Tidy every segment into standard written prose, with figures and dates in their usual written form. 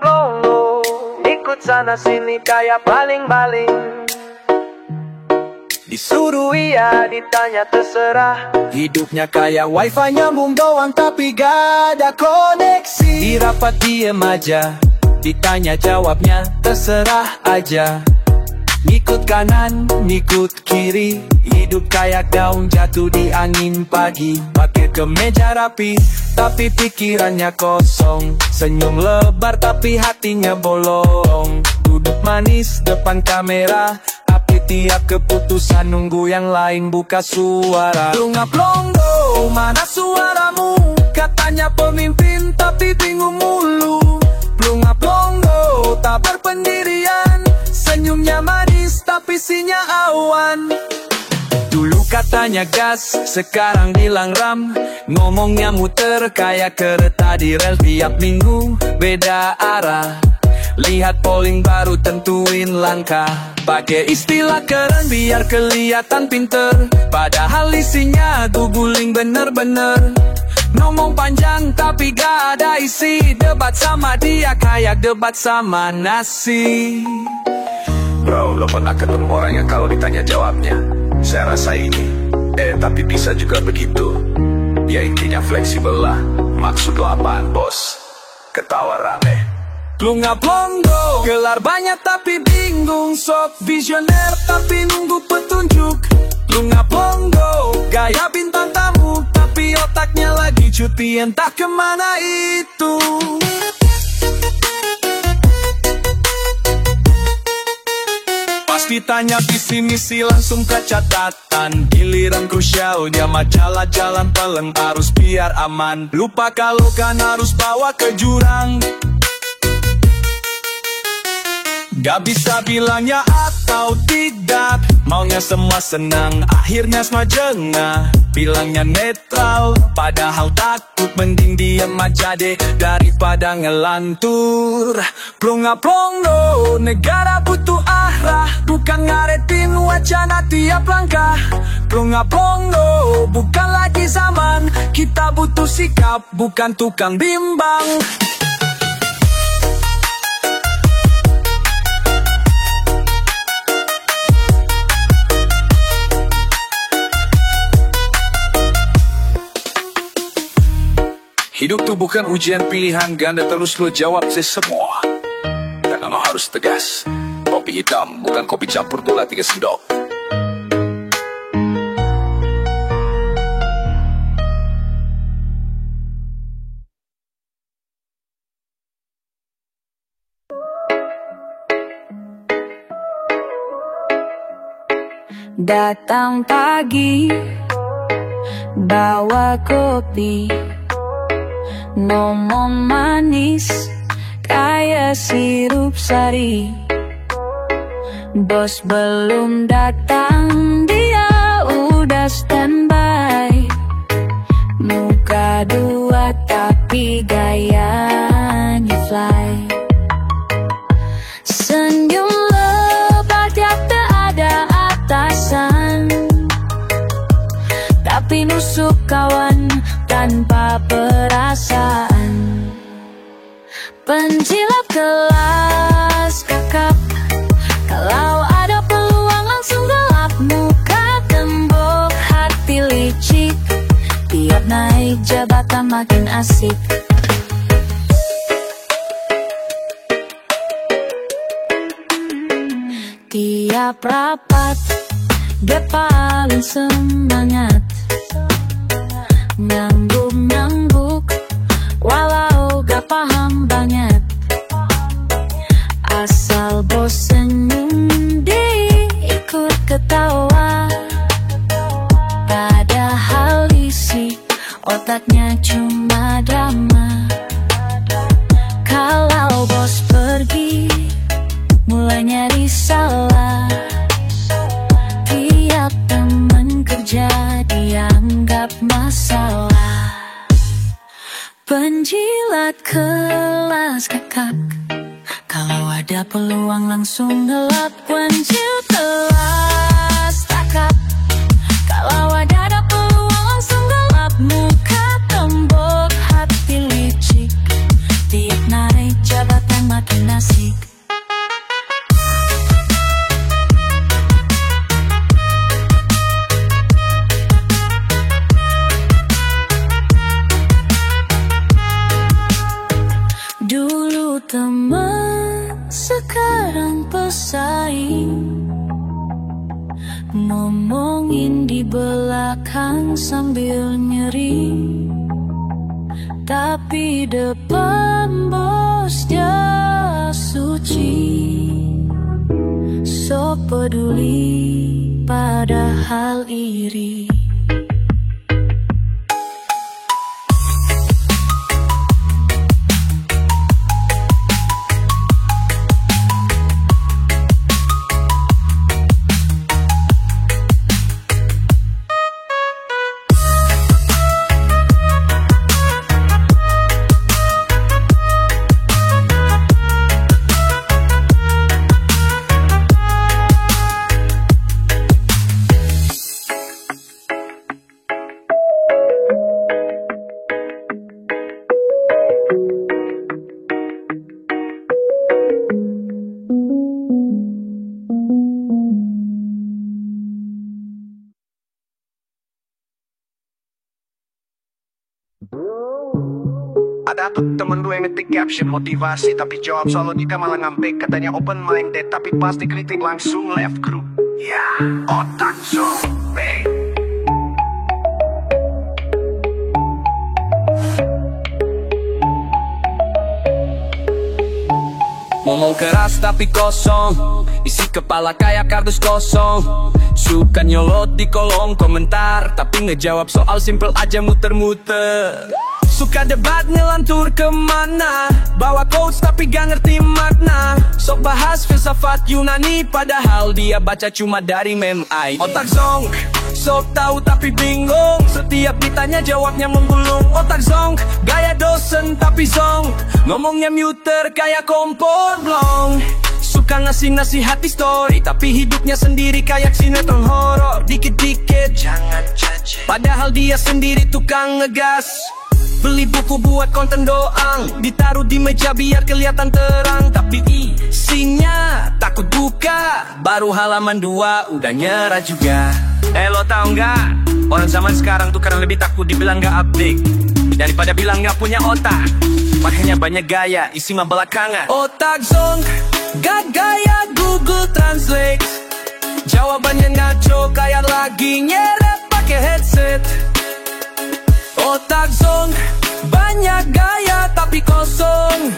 plongo, ikut sana sini kayak baling-baling. Disuruh iya, ditanya terserah. Hidupnya kayak wifi nyambung doang tapi gak ada koneksi. Di rapat diem aja, ditanya jawabnya terserah aja. Ngikut kanan, ngikut kiri, hidup kayak daun jatuh di angin pagi. Pakai kemeja rapi, tapi pikirannya kosong. Senyum lebar tapi hatinya bolong. Duduk manis depan kamera, tapi tiap keputusan nunggu yang lain buka suara. Lunga plongo, mana suaramu? Katanya pemimpin tapi bingung mulu. Lunga plongo, tak berpendirian. Senyumnya manis tapi isinya awan. Dulu katanya gas, sekarang bilang ram. Ngomongnya muter kayak kereta di rel. Tiap minggu beda arah. Lihat polling baru tentuin langkah. Pakai istilah keren biar kelihatan pinter, padahal isinya guguling bener-bener. Ngomong panjang tapi gak ada isi. Debat sama dia kayak debat sama nasi. Bro, lo pernah ketemu orang yang kalau ditanya jawabnya saya rasa ini, tapi bisa juga begitu. Ya intinya fleksibel lah. Maksud lo apaan bos? Ketawa rame. Lunga plongo, gelar banyak tapi bingung. Sok visioner tapi nunggu petunjuk. Lunga plongo, gaya bintang tamu tapi otaknya lagi cuti entah kemana itu. Pas ditanya visi misi langsung ke catatan. Giliran krusial dia majalah jalan peleng arus biar aman. Lupa kalau kan harus bawa ke jurang. Gak bisa bilangnya atau tidak, maunya semua senang, akhirnya semua jengah. Bilangnya netral, padahal takut. Mending diem aja deh daripada ngelantur. Plonga plongo, negara butuh arah, bukan ngaretin wacana tiap langkah. Plonga plongo, bukan lagi zaman, kita butuh sikap, bukan tukang bimbang. Hidup tuh bukan ujian pilihan ganda terus lo jawab semua. Tangan lo harus tegas. Kopi hitam bukan kopi campur gula 3 sendok. Datang pagi, bawa kopi, ngomong manis kayak sirup sari. Bos belum datang, dia udah standby. Muka dua tapi gayanya fly. Senyum lebar tiap tak ada atasan, tapi nusuk kawan tanpa perasaan. Penjilat kelas kakap, kalau ada peluang langsung gelap. Muka tembok, hati licik, tiap naik jabatan makin asik. Tiap rapat, dia paling semangat. Ngangguk-ngangguk, walau gak paham banget. Asal bos senyum, diikut ketawa. Padahal isi otaknya cuma drama. Kalau bos pergi, mulai nyari salah. Tiap temen kerja dianggap masalah. Penjilat kelas kakak, kalau ada peluang langsung gelap. Penjilat kelas kakak, kalau ada peluang langsung gelap. Muka tembok, hati licik, tiap naik jabatan ngomongin di belakang sambil nyeri, tapi depan bos dia suci. So peduli padahal iri. Ada tuh temen gue yang ngetik caption motivasi, tapi jawab soal logika malah ngambek. Katanya open minded, tapi pasti kritik langsung left group. Ya, otak sobek. Ngomong keras tapi kosong, isi kepala kayak kardus kosong. Suka nyolot di kolom komentar, tapi ngejawab soal simple aja muter-muter. Suka debat ngelantur kemana, bawa quotes tapi gak ngerti makna. Sok bahas filsafat Yunani, padahal dia baca cuma dari meme AI. Otak zonk, sok tahu tapi bingung, setiap ditanya jawabnya menggulung. Otak zonk, gaya dosen tapi zonk, ngomongnya muter kayak kompor blong. Suka ngasih nasihat di story, tapi hidupnya sendiri kayak sinetron horor. Dikit-dikit jangan judge, padahal dia sendiri tukang ngegas. Beli buku buat konten doang, ditaruh di meja biar kelihatan terang, tapi isinya takut buka. Baru halaman 2 udah nyerah juga. Lo tau nggak? Orang zaman sekarang tuh karena lebih takut dibilang nggak update daripada bilang nggak punya otak. Makanya banyak gaya, isi mah belakangan. Otak zonk, gak gaya Google Translate. Jawabannya ngaco kayak lagi nyeret pakai headset. Otak zonk, banyak gaya tapi kosong.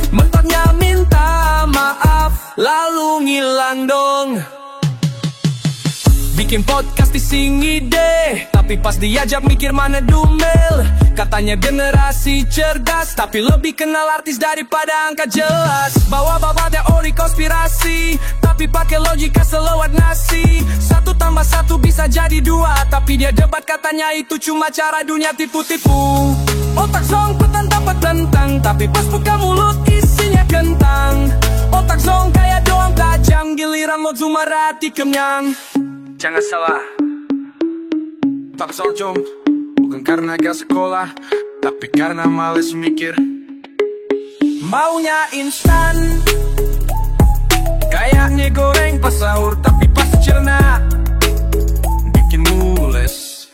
Mentoknya minta maaf, lalu ngilang dong. Bikin podcast iseng ide, tapi pas diajak mikir mana dumel. Katanya generasi cerdas, tapi lebih kenal artis daripada angka jelas. Bawa-bawa teori konspirasi, tapi pakai logika selewat nasi. 1 + 1 bisa jadi 2, tapi dia debat katanya itu cuma cara dunia tipu-tipu. Otak zonk petentang, tapi pas buka mulut isinya kentang. Otak zonk kayak doang tajam, giliran mau zumarati kenyang. Jangan salah, otak zonk bukan karena gak sekolah, tapi karena males mikir. Maunya instan, kayak mie goreng pas sahur, tapi pas cerna bikin mules.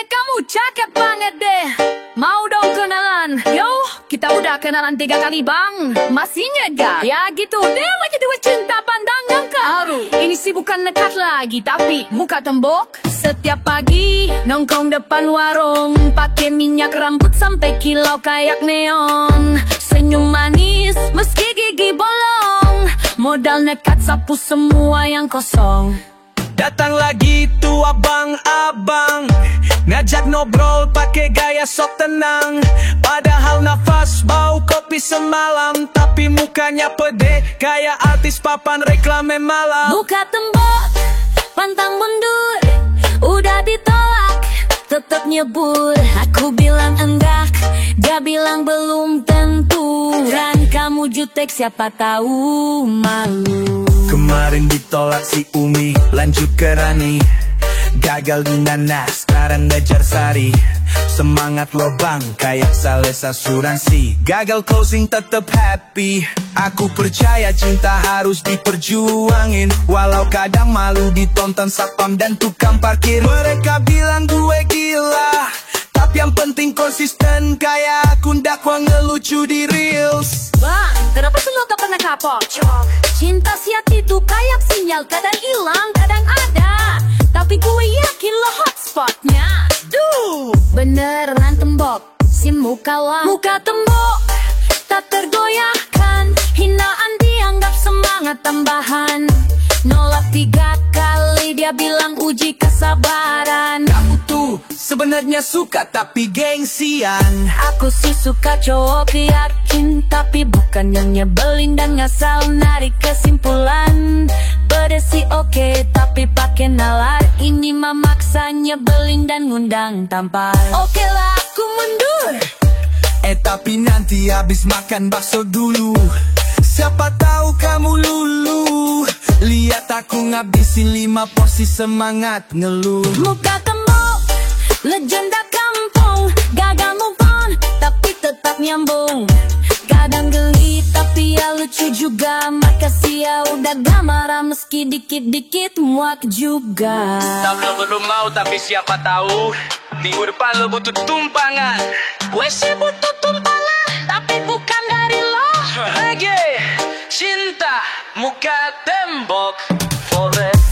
Kamu cakep banget deh, mau dong kenalan? Yo, kita udah kenalan 3 kali bang, masih nyegar? Ya gitu deh, lagi dua cinta pandangan karu. Ini sih bukan nekat lagi, tapi muka tembok. Setiap pagi nongkrong depan warung, pakai minyak rambut sampai kilau kayak neon. Senyum manis meski gigi bolong, modal nekat sapu semua yang kosong. Datang lagi tuh abang-abang, ngajak ngobrol pakai gaya sok tenang. Padahal nafas bau kopi semalam, tapi mukanya pede kayak artis papan reklame malam. Buka tembok, pantang mundur, udah ditolak, tetep nyebur. Aku bilang enggak, dia bilang belum tentu. Kan kamu jutek siapa tahu malu. Kemarin ditolak si Umi, lanjut ke Rani. Gagal di Nanas, sekarang ngejar Sari. semangat lo bang, kayak sales asuransi. Gagal closing tetep happy. Aku percaya cinta harus diperjuangin, walau kadang malu ditonton satpam dan tukang parkir. Mereka bilang gue gila, tapi yang penting konsisten kayak aku dakwa ngelucu di reels. Bang, kenapa sih lo tak pernah kapok? Cinta si hati tuh kayak sinyal, kadang hilang, kadang ada. Tapi gue yakin lo hotspotnya. Duh, beneran tembok, si muka lah, muka tembok, tak tergoyahkan. Hinaan dianggap semangat tambahan. Nolak 3 kali, dia bilang uji kesabaran. Kamu tuh sebenarnya suka tapi gengsian. Aku sih suka cowok yakin, tapi bukan yang nyebelin dan ngasal narik kesimpulan. Beda sih oke, tapi pakai nalar. Ini mah maksa nyebelin dan ngundang tampar. Oke lah, aku mundur. Tapi nanti habis makan bakso dulu, siapa tahu kamu lulu. Lihat aku ngabisin 5 porsi semangat ngeluh. Muka tembok, legenda kampung, gagal move on, tapi tetap nyambung. Kadang geli tapi ya lucu juga. Makasih ya udah gak marah meski dikit-dikit muak juga. Lo belum mau tapi siapa tahu minggu depan lo butuh tumpangan. Gue sih butuh tumpangan, tapi bukan dari lo. Lagi cinta muka tembok forest.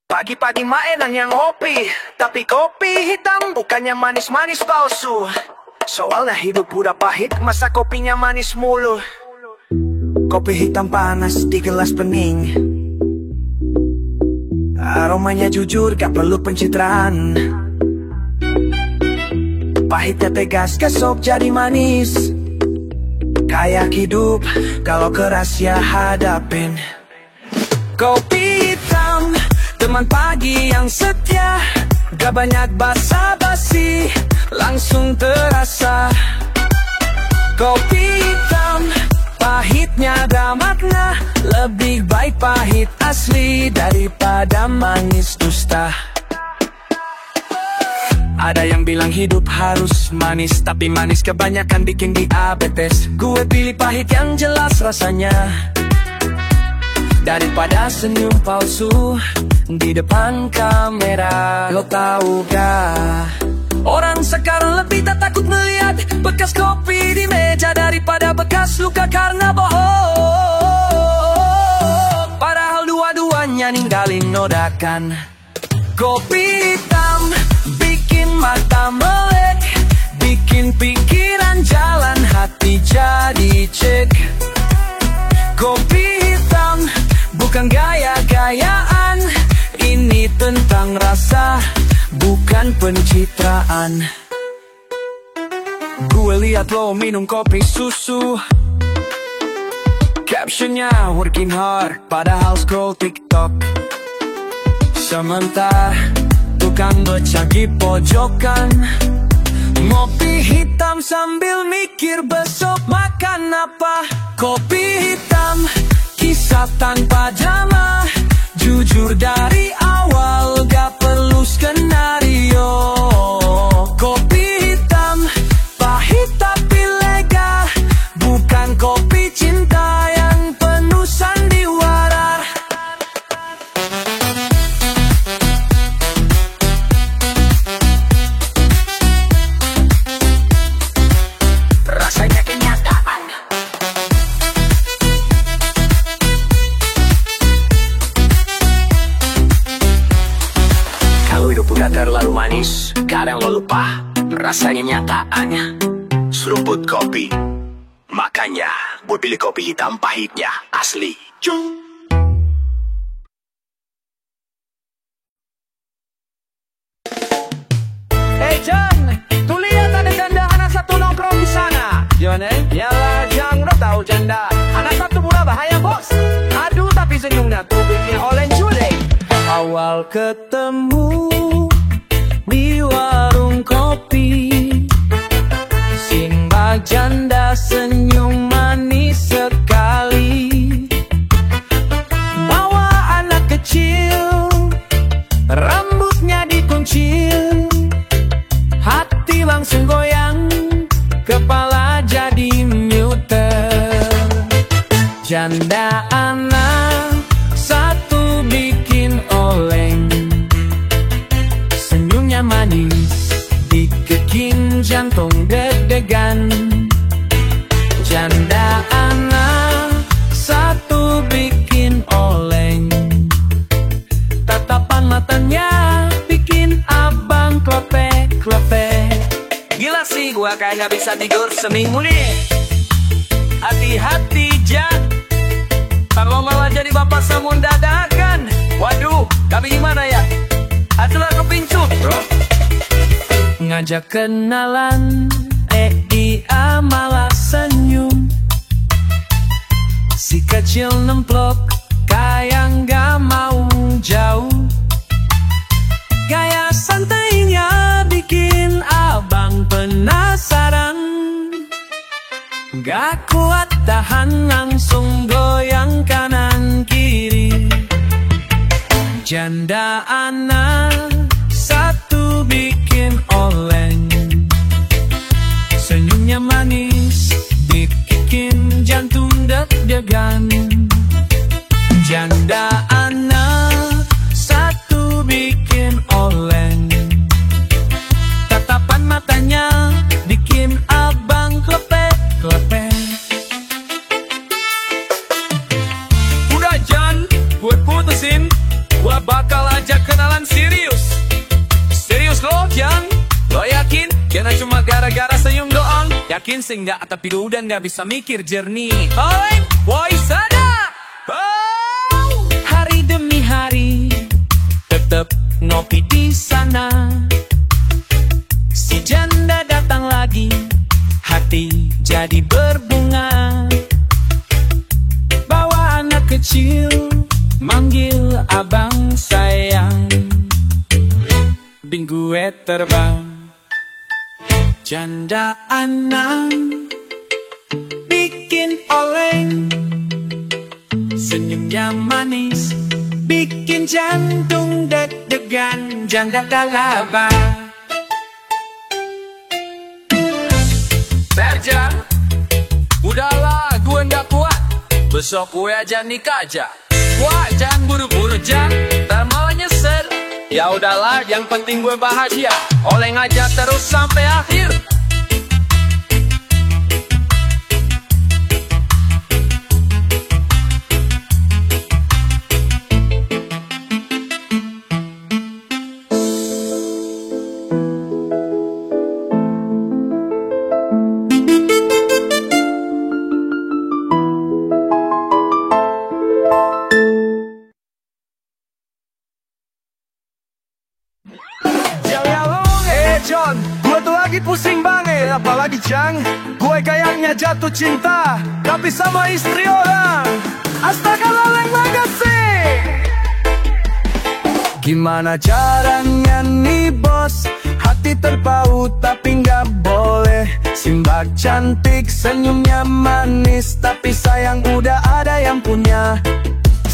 Pagi-pagi mainan yang ngopi, tapi kopi hitam bukannya manis-manis palsu. Soalnya hidup udah pahit, masa kopinya manis mulu. Kopi hitam panas di gelas bening, aromanya jujur gak perlu pencitraan. Pahitnya tegas kesok jadi manis, kayak hidup kalau keras ya hadapin. Kopi hitam, teman pagi yang setia, gak banyak basa-basi, langsung terasa. Kopi hitam, pahitnya ada makna, lebih baik pahit asli daripada manis dusta. Ada yang bilang hidup harus manis, tapi manis kebanyakan bikin diabetes. Gue pilih pahit yang jelas rasanya, daripada senyum palsu di depan kamera. Lo tahu gak, orang sekarang lebih tak takut melihat bekas kopi di meja daripada bekas luka karena bohong. Padahal dua-duanya ninggalin nodakan. Kopi hitam bikin mata melek, bikin pikiran jalan, hati jadi cek. Kopi hitam bukan gaya-gayaan, ini tentang rasa, bukan pencitraan. Gue liat lo minum kopi susu, captionnya working hard, padahal scroll TikTok. Sementara tukang becak di pojokan, ngopi hitam sambil mikir besok makan apa. Kopi hitam, kisah tanpa drama, jujur dari awal gak perlu skenario. Kopi hitam, pahit tapi lega, bukan kopi cinta yang penuh sandiwara. Rasanya kenyataan. Kalau hidup udah terlalu manis, kadang lo lupa rasanya nyataannya. Seruput kopi, makanya gue pilih kopi hitam pahitnya asli. Cung. Hey John, tuh lihat ada janda anak satu nongkrong di sana. Gimana? Yalah, Jang, lo tahu janda. Anak satu pula bahaya bos. Aduh, tapi senyumnya tuh bikin olen culik. Awal ketemu anak, satu bikin oleng. Senyumnya manis, bikin jantung deg-degan. Janda anak, satu bikin oleng. Tatapan matanya bikin abang klepe-klepe. Gila sih, gua kayak gak bisa tidur seminggu nih. Hati-hati Jack, kalau malah jadi bapak samun dadakan. Waduh, kami gimana ya? Atulah kepincut bro. Ngajak kenalan, dia malah senyum. Si kecil nemplok, kayak gak mau jauh. Gaya santainya bikin abang penasaran. Gak kuat tahan, langsung goyang kanan kiri. Janda anak, satu bikin oleng. Senyumnya manis, bikin jantung deg-degan. Janda anak, satu bikin oleng. Tatapan matanya bikin abang klepe-klepe. Udah Jan, gue putusin. Gue bakal ajak kenalan serius. Serius lo Jan? Lo yakin? Kena cuma gara-gara senyum doang? Yakin sih enggak, tapi gue udah gak bisa mikir jernih. Oi, woi sada. Oh, hari demi hari tetap ngopi di sana. Si janda datang lagi, hati jadi berbunga. Bawa anak kecil, manggil abang sayang. Gue terbang. Janda anak bikin oleng. Senyumnya manis, bikin jantung deg-degan. Janda galaba. Berja, udahlah gue nggak kuat. Besok gue aja nikah aja. Wah, jangan buru-buru Jan, ntar malah nyesel. Ya udahlah, yang penting gue bahagia. Oleng aja terus sampai akhir. John, gue tuh lagi pusing banget. Apalagi Jang, gue kayaknya jatuh cinta, tapi sama istri orang. Astaga laleng banget sih. Gimana caranya nih bos, hati terpaut tapi nggak boleh. Simbak cantik, senyumnya manis, tapi sayang udah ada yang punya.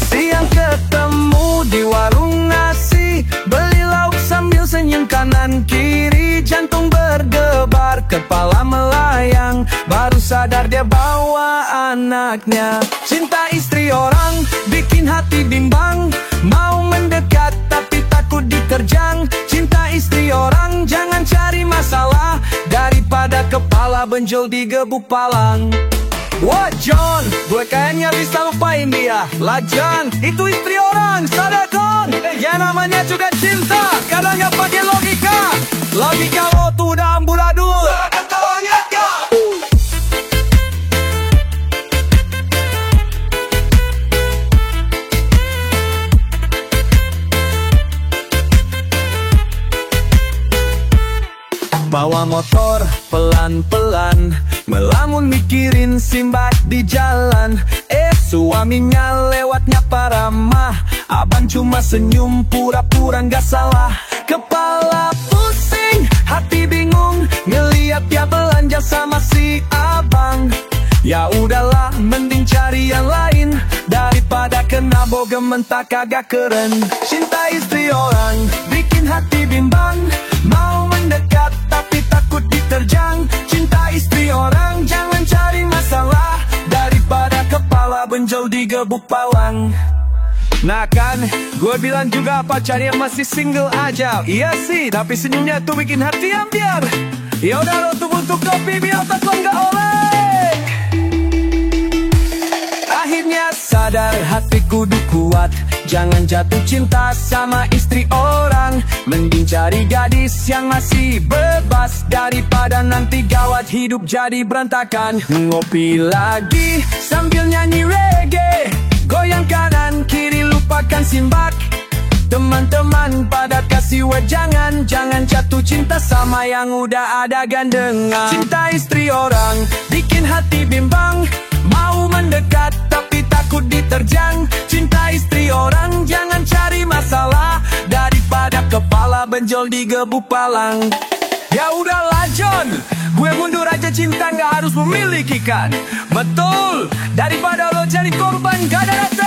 Siang ketemu di warung nasi, beli lauk sambil senyum kanan kiri. Jantung berdebar, kepala melayang, baru sadar dia bawa anaknya. Cinta istri orang bikin hati bimbang, mau mendekat tapi takut diterjang. Cinta istri orang jangan cari masalah, daripada kepala benjol digebuk palang. Wah John, gue kayaknya bisa lupain dia. Lah John, itu istri orang, sadar John. Ya namanya juga cinta, kadang gak pakai logika. Logika lo tuh udah amburadul. Bawa motor pelan-pelan, melamun mikirin Simbad di jalan. Suaminya lewatnya paramah, abang cuma senyum pura-pura gak salah. Kepala pusing, hati bingung, ngeliat dia belanja sama si abang. Ya udahlah, mending cari yang lain, daripada kena bogem mentah kagak keren. Cinta istri orang bikin hati bimbang, mau mendekat tapi takut diterjang. Cinta istri orang jangan cari masalah, daripada kepala benjol digebuk palang. Nah kan, gue bilang juga pacarnya masih single aja. Iya sih, tapi senyumnya tuh bikin hati ambiar. Yaudah lo tunggu untuk kopi biar otak lo nggak oleng. Akhirnya sadar hati kudu kuat, jangan jatuh cinta sama istri orang. Mending cari gadis yang masih bebas, daripada nanti gawat hidup jadi berantakan. Ngopi lagi sambil nyanyi reggae, goyang kanan kiri lupakan simbak. Teman-teman pada kasih wejangan, jangan jatuh cinta sama yang udah ada gandengan. Cinta istri orang bikin hati bimbang, mau mendekat tapi takut diterjang. Cinta istri orang jangan cari masalah, daripada kepala benjol digebuk palang. Ya udahlah John, gue mundur aja, cinta gak harus memiliki kan. Betul, daripada lo jadi korban gak ada rasa.